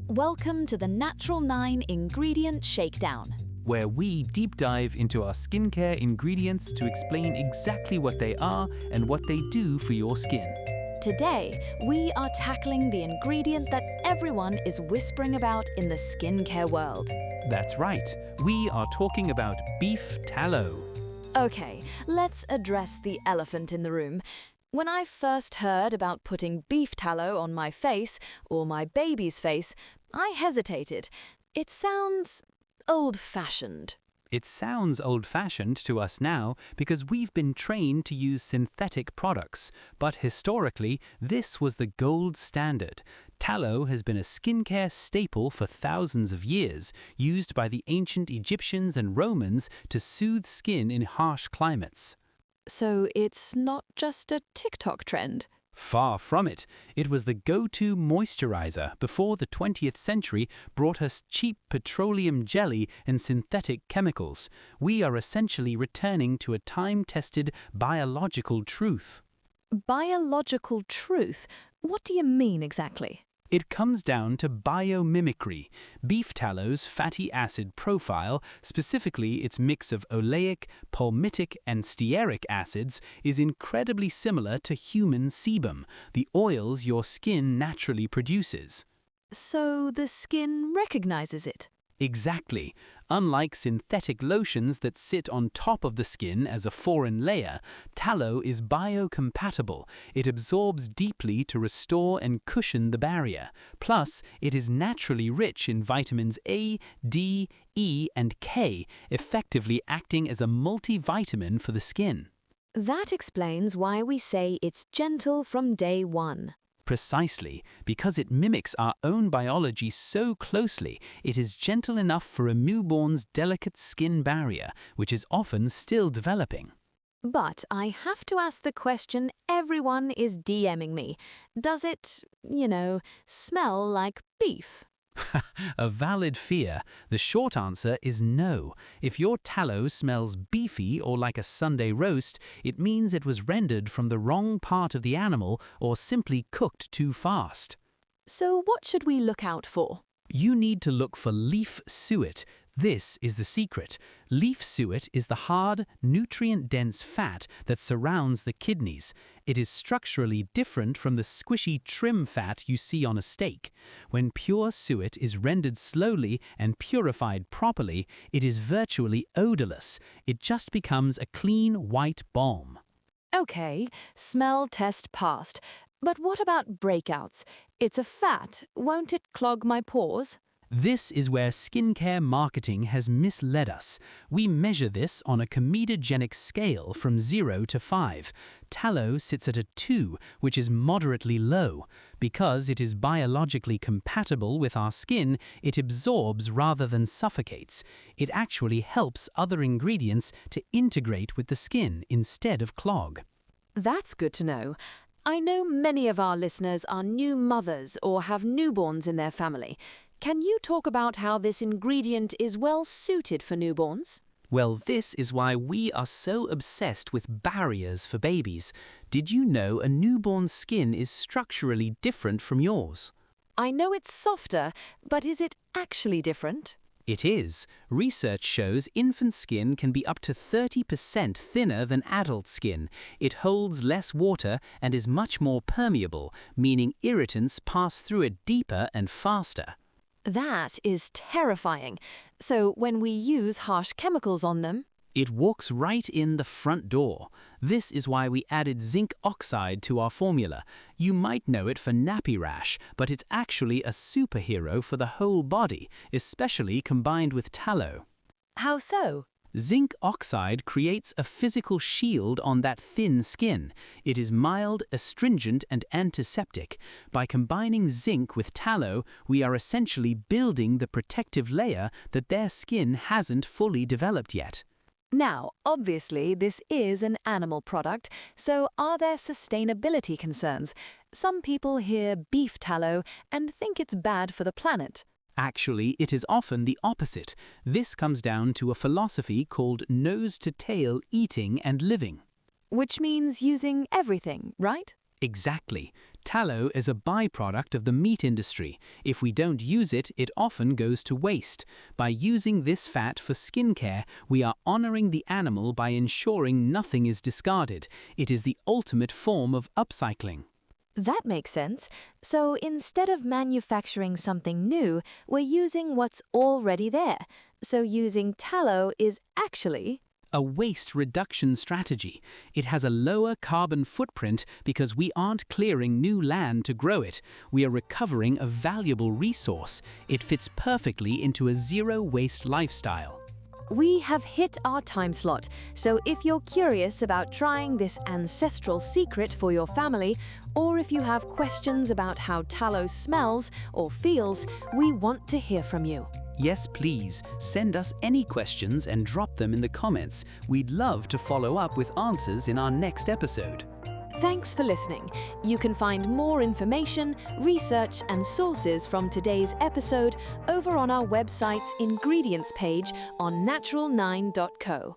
Welcome to the Natural Nine Ingredient Shakedown. Where we deep dive into our skincare ingredients to explain exactly what they are and what they do for your skin. Today, we are tackling the ingredient that everyone is whispering about in the skincare world. That's right, we are talking about beef tallow. Okay, let's address the elephant in the room. When I first heard about putting beef tallow on my face, or my baby's face, I hesitated. It sounds old-fashioned. It sounds old-fashioned to us now because we've been trained to use synthetic products, but historically, this was the gold standard. Tallow has been a skincare staple for thousands of years, used by the ancient Egyptians and Romans to soothe skin in harsh climates. So it's not just a TikTok trend. Far from it. It was the go-to moisturizer before the 20th century brought us cheap petroleum jelly and synthetic chemicals. We are essentially returning to a time-tested biological truth. Biological truth? What do you mean exactly? It comes down to biomimicry. Beef tallow's fatty acid profile, specifically its mix of oleic, palmitic, and stearic acids, is incredibly similar to human sebum, the oils your skin naturally produces. So the skin recognizes it? Exactly. Unlike synthetic lotions that sit on top of the skin as a foreign layer, tallow is biocompatible. It absorbs deeply to restore and cushion the barrier. Plus, it is naturally rich in vitamins A, D, E, and K, effectively acting as a multivitamin for the skin. That explains why we say it's gentle from day one. Precisely, because it mimics our own biology so closely, it is gentle enough for a newborn's delicate skin barrier, which is often still developing. But I have to ask the question everyone is DMing me. Does it, smell like beef? A valid fear. The short answer is no. If your tallow smells beefy or like a Sunday roast, it means it was rendered from the wrong part of the animal or simply cooked too fast. So what should we look out for? You need to look for leaf suet. This is the secret. Leaf suet is the hard, nutrient-dense fat that surrounds the kidneys. It is structurally different from the squishy trim fat you see on a steak. When pure suet is rendered slowly and purified properly, it is virtually odorless. It just becomes a clean white balm. Okay, smell test passed. But what about breakouts? It's a fat. Won't it clog my pores? This is where skincare marketing has misled us. We measure this on a comedogenic scale from 0 to 5. Tallow sits at a 2, which is moderately low. Because it is biologically compatible with our skin, it absorbs rather than suffocates. It actually helps other ingredients to integrate with the skin instead of clog. That's good to know. I know many of our listeners are new mothers or have newborns in their family. Can you talk about how this ingredient is well suited for newborns? Well, this is why we are so obsessed with barriers for babies. Did you know a newborn's skin is structurally different from yours? I know it's softer, but is it actually different? It is. Research shows infant skin can be up to 30% thinner than adult skin. It holds less water and is much more permeable, meaning irritants pass through it deeper and faster. That is terrifying. So when we use harsh chemicals on them, it walks right in the front door. This is why we added zinc oxide to our formula. You might know it for nappy rash, but it's actually a superhero for the whole body, especially combined with tallow. How so? Zinc oxide creates a physical shield on that thin skin. It is mild, astringent, and antiseptic. By combining zinc with tallow, we are essentially building the protective layer that their skin hasn't fully developed yet. Now, obviously, this is an animal product, so are there sustainability concerns? Some people hear beef tallow and think it's bad for the planet. Actually, it is often the opposite. This comes down to a philosophy called nose-to-tail eating and living. Which means using everything, right? Exactly. Tallow is a byproduct of the meat industry. If we don't use it, it often goes to waste. By using this fat for skincare, we are honoring the animal by ensuring nothing is discarded. It is the ultimate form of upcycling. That makes sense. So instead of manufacturing something new, we're using what's already there. So using tallow is actually a waste reduction strategy. It has a lower carbon footprint because we aren't clearing new land to grow it. We are recovering a valuable resource. It fits perfectly into a zero-waste lifestyle. We have hit our time slot, so if you're curious about trying this ancestral secret for your family, or if you have questions about how tallow smells or feels, we want to hear from you. Yes, please, send us any questions and drop them in the comments. We'd love to follow up with answers in our next episode. Thanks for listening. You can find more information, research, and sources from today's episode over on our website's ingredients page on naturalnine.co.